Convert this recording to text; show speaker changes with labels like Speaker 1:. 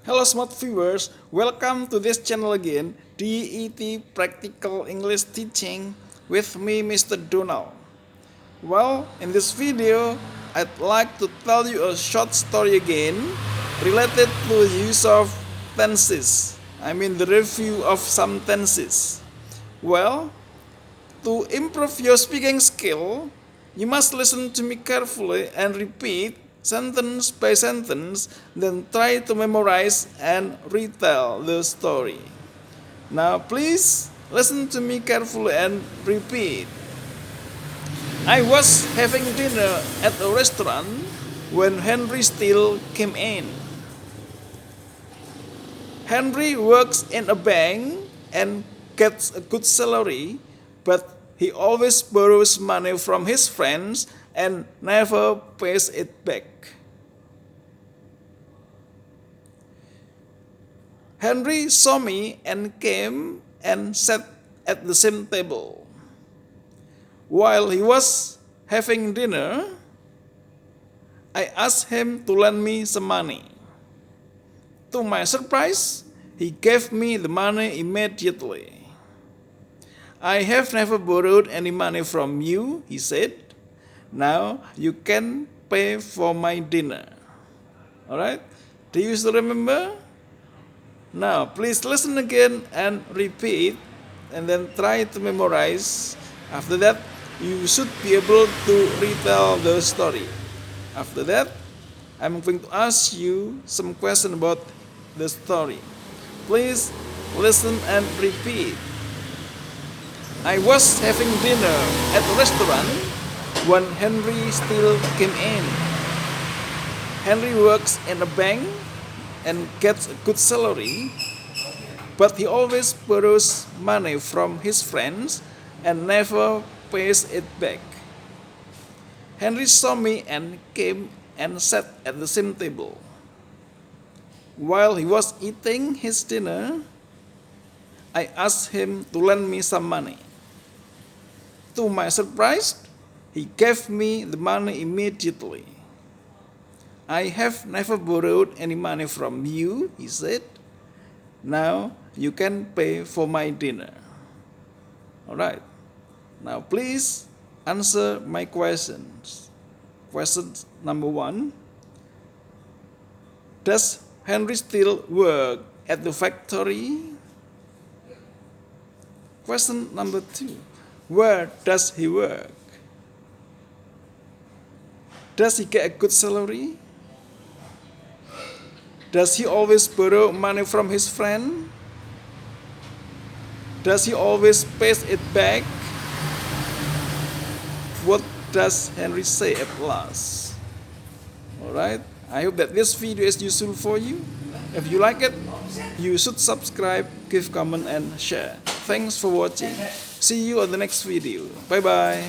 Speaker 1: Hello smart viewers, welcome to this channel again, DET Practical English Teaching with me Mr. Donald. Well, in this video, I'd like to tell you a short story again related to the use of tenses. The review of some tenses. Well, to improve your speaking skill, you must listen to me carefully and repeat sentence by sentence, then try to memorize and retell the story. Now please listen to me carefully and repeat. I was having dinner at a restaurant when Henry Steele came in. Henry works in a bank and gets a good salary, but he always borrows money from his friends and never pays it back. Henry saw me and came and sat at the same table. While he was having dinner, I asked him to lend me some money. To my surprise, he gave me the money immediately. I have never borrowed any money from you, he said. Now you can pay for my dinner. Alright? Do you still remember? Now please listen again and repeat and then try to memorize. After that, you should be able to retell the story. After that, I'm going to ask you some questions about the story. Please listen and repeat. I was having dinner at a restaurant when Henry Steele came in. Henry works in a bank and gets a good salary, but he always borrows money from his friends and never pays it back. Henry saw me and came and sat at the same table. While he was eating his dinner, I asked him to lend me some money. To my surprise, he gave me the money immediately. I have never borrowed any money from you, he said. Now you can pay for my dinner. Alright. Now please answer my questions. Question number 1. Does Henry Steele work at the factory? Question number 2. Where does he work? Does he get a good salary? Does he always borrow money from his friend? Does he always pay it back? What does Henry say at last? Alright, I hope that this video is useful for you. If you like it, you should subscribe, give comment and share. Thanks for watching. See you on the next video. Bye bye.